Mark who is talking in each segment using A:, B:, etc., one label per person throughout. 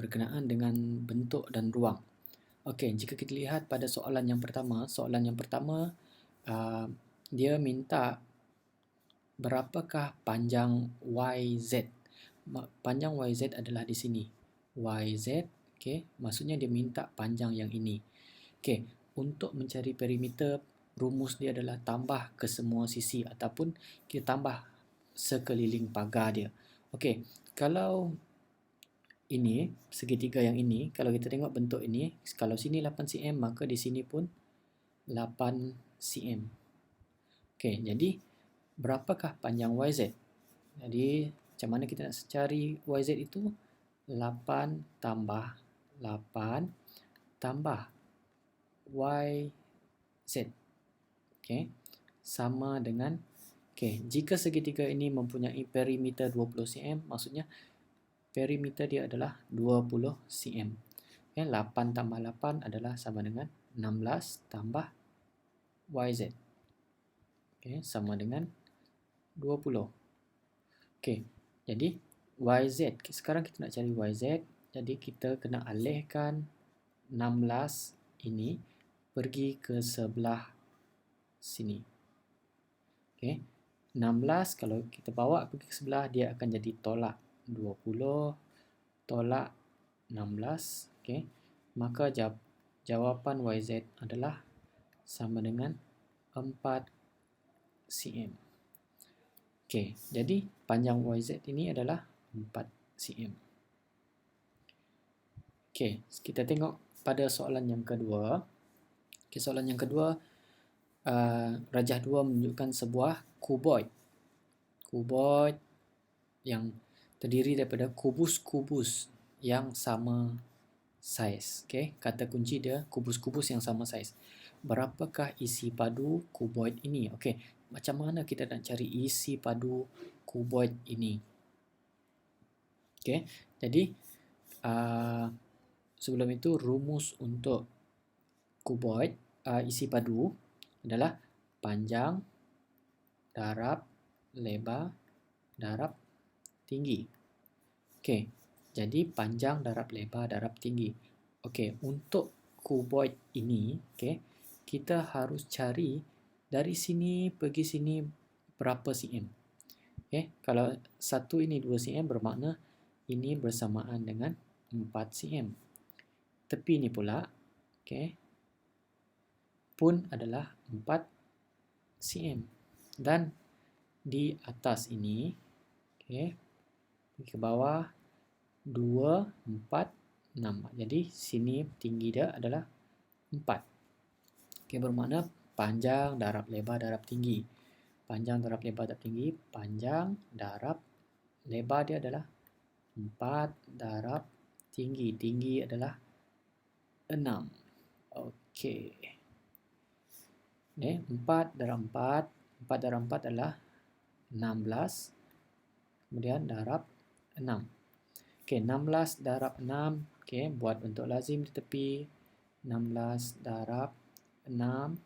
A: berkenaan dengan bentuk dan ruang. Okey, jika kita lihat pada soalan yang pertama, dia minta berapakah panjang YZ. Panjang YZ adalah di sini. YZ, okey, maksudnya dia minta panjang yang ini. Okey, untuk mencari perimeter, rumus dia adalah tambah ke semua sisi ataupun kita tambah sekeliling pagar dia. Okey, kalau ini, segitiga yang ini, kalau kita tengok bentuk ini, kalau sini 8 cm, maka di sini pun 8 cm. Okey, jadi berapakah panjang YZ? Jadi, macam mana kita nak cari YZ itu? 8 tambah 8 tambah YZ. Okey, sama dengan, okey, jika segitiga ini mempunyai perimeter 20 cm, maksudnya perimeter dia adalah 20 cm. Okay, 8 tambah 8 adalah sama dengan 16 tambah YZ. Okay, sama dengan 20. Okay, jadi YZ. Sekarang kita nak cari YZ. Jadi kita kena alihkan 16 ini pergi ke sebelah sini. Okay, 16 kalau kita bawa pergi ke sebelah, dia akan jadi tolak 20 tolak 16. Okay, maka jawapan YZ adalah sama dengan 4 cm. Okay, jadi panjang YZ ini adalah 4 cm. Okay, kita tengok pada soalan yang kedua. Okay, soalan yang kedua, rajah 2 menunjukkan sebuah kuboid. Kuboid yang terdiri daripada kubus-kubus yang sama saiz. Okay, kata kunci dia kubus-kubus yang sama saiz. Berapakah isi padu kuboid ini? Okay, macam mana kita nak cari isi padu kuboid ini? Okay, jadi sebelum itu rumus untuk kuboid isi padu adalah panjang darab lebar darab tinggi. Okay, jadi panjang darab lebar darab tinggi. Okay, untuk kuboid ini, okay, kita harus cari dari sini pergi sini berapa cm. Okay, kalau 1 ini 2 cm bermakna ini bersamaan dengan 4 cm. Tepi ini pula, okay, pun adalah 4 cm. Dan di atas ini, okay, ke bawah 2, 4, 6. Jadi sini tinggi dia adalah 4. Okay, bermakna panjang darab lebar darab tinggi. Panjang darab lebar darab tinggi. Panjang darab lebar dia adalah 4 darab tinggi. Tinggi adalah 6. Okey. 4 darab 4. 4 darab 4 adalah 16. Kemudian darab 6. Okey, 16 darab 6. Okey, buat bentuk lazim di tepi. 16 darab 6.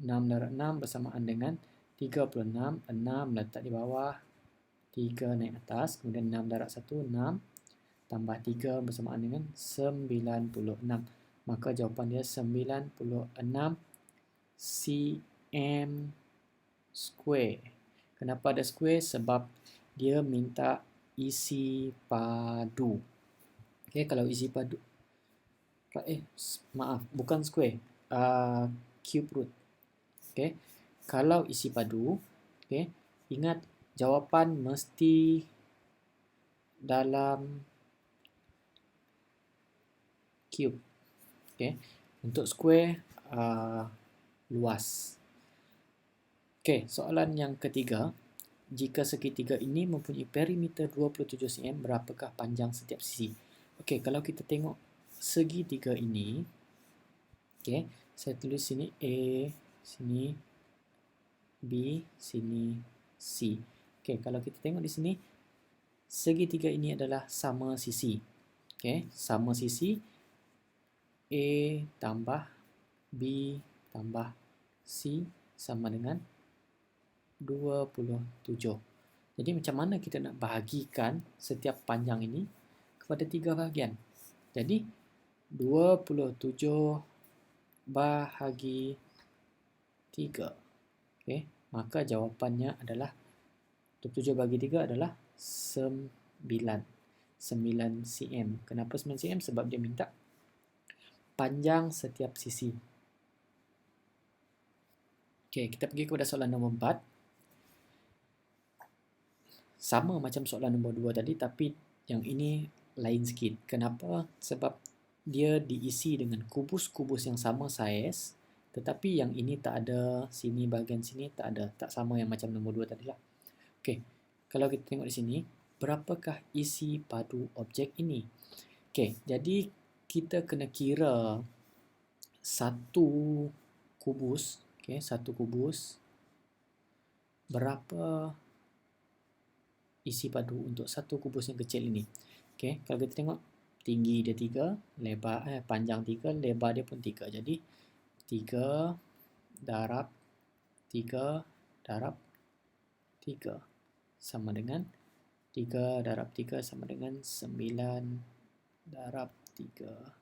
A: 6 darab 6 bersamaan dengan 36. 6 letak di bawah. 3 naik atas. Kemudian 6 darab 1, 6. Tambah 3 bersamaan dengan 96. Maka jawapan dia 96 cm square. Kenapa ada square? Sebab dia minta isi padu. Okay, kalau isi padu, maaf, bukan square, cube root. Okay, kalau isi padu, okay, ingat jawapan mesti dalam cube. Okay, untuk square luas. Okay, soalan yang ketiga. Jika segitiga ini mempunyai perimeter 27 cm, berapakah panjang setiap sisi? Okey, kalau kita tengok segitiga ini, okey, saya tulis sini A, sini B, sini C. Okey, kalau kita tengok di sini, segitiga ini adalah sama sisi. Okey, sama sisi. A tambah B tambah C sama dengan 27. Jadi macam mana kita nak bahagikan setiap panjang ini pada 3 bahagian. Jadi 27 bahagi 3. Okey, maka jawapannya adalah 27 bahagi 3 adalah 9 cm. Kenapa 9 cm? Sebab dia minta panjang setiap sisi. Okey, kita pergi kepada soalan nombor 4. Sama macam soalan nombor 2 tadi, tapi yang ini lain sikit. Kenapa? Sebab dia diisi dengan kubus-kubus yang sama saiz, tetapi yang ini tak ada, sini bahagian sini tak ada, tak sama yang macam nombor 2 tadi lah. Okey, kalau kita tengok di sini, berapakah isi padu objek ini? Okey, jadi kita kena kira satu kubus, okey, satu kubus berapa isi padu untuk satu kubus yang kecil ini. Okey, kalau kita tengok tinggi dia 3, lebar panjang 3, lebar dia pun 3. Jadi 3 darab 3 darab 3 sama dengan 3 darab 3 sama dengan 9 darab 3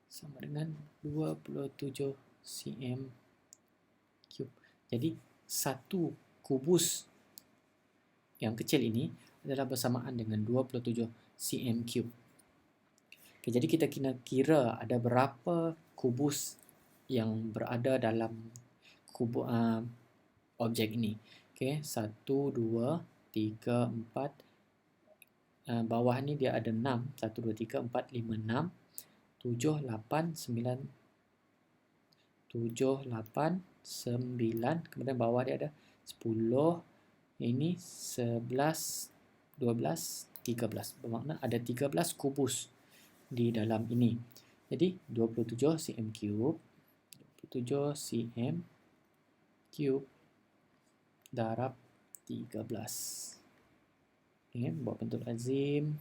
A: sama dengan 27 cm cube. Jadi satu kubus yang kecil ini adalah bersamaan dengan 27 cm cube. Okay, jadi kita kena kira ada berapa kubus yang berada dalam kubus objek ini. Okay, 1, 2, 3, 4. Bawah ni dia ada 6. 1, 2, 3, 4, 5, 6, 7, 8, 9. 7, 8, 9. Kemudian bawah dia ada 10. Ini 11, 12, 13. Bermakna ada 13 kubus di dalam ini. Jadi 27 cm cube, 27 cm cube darab 13. Okay, buat bentuk lazim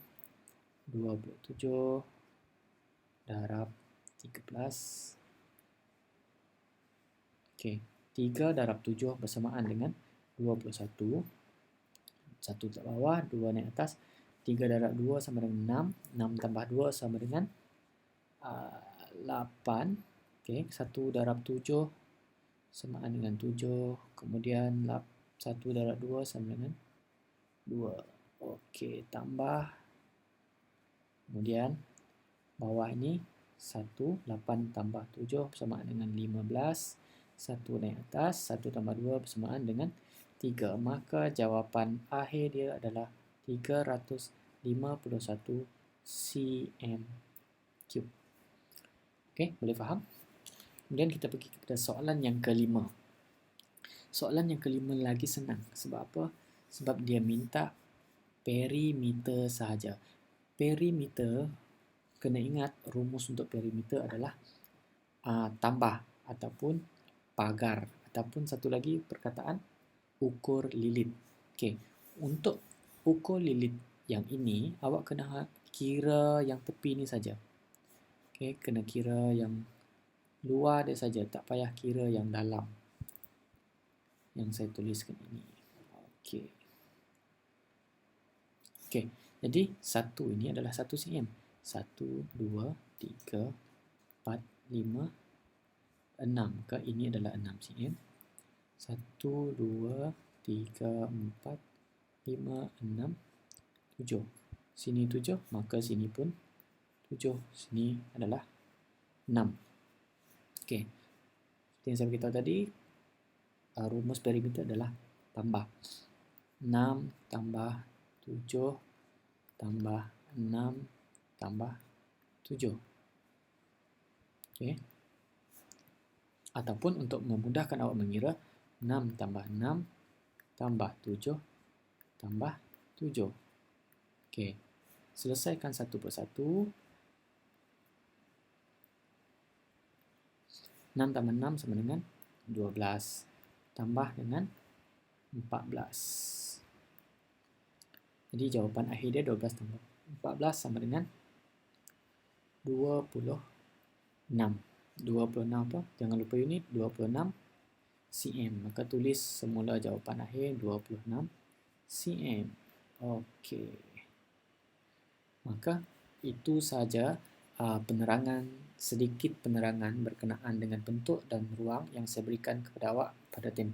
A: 27 darab 13. Okay, 3 darab 7 bersamaan dengan 21. 1 kat bawah, 2 naik atas. 3 darab 2 sama dengan 6. 6 tambah 2 sama dengan 8. Okay, 1 darab 7 samaan dengan 7. Kemudian 1 darab 2 sama dengan 2. Okey, tambah. Kemudian bawah ini 1, 8 tambah 7 bersamaan dengan 15. 1 naik atas, 1 tambah 2 bersamaan dengan 3. Maka jawapan akhir dia adalah 351 cm cube. Okey, boleh faham? Kemudian kita pergi kepada soalan yang kelima. Soalan yang kelima lagi senang. Sebab apa? Sebab dia minta perimeter sahaja. Perimeter, kena ingat rumus untuk perimeter adalah tambah ataupun pagar. Ataupun satu lagi perkataan, ukur lilit. Okey, untuk ukur lilit yang ini, awak kena kira yang tepi ni saja. Okey, kena kira yang luar dia saja, tak payah kira yang dalam. Yang saya tuliskan ini. Okey. Okey, jadi 1 ini adalah 1 cm. 1, 2, 3, 4, 5, 6. Maka ini adalah 6 cm. 1, 2, 3, 4, 5, 6, 7. Sini 7, maka sini pun 7. Sini adalah 6. Okey. Seperti yang saya beritahu tadi, rumus perimeter adalah tambah. 6 tambah 7 tambah 6 tambah 7. Okey. Ataupun untuk memudahkan awak mengira, 6 tambah 6 tambah 7 tambah 7. Okey. Selesaikan satu persatu. 6 tambah 6 sama dengan 12. Tambah dengan 14. Jadi jawapan akhir dia 12 tambah 14 sama dengan 26. 26 apa? Jangan lupa unit, 26 cm. Maka tulis semula jawapan akhir 26 cm. Okey. Maka itu saja sedikit penerangan berkenaan dengan bentuk dan ruang yang saya berikan kepada awak pada tempoh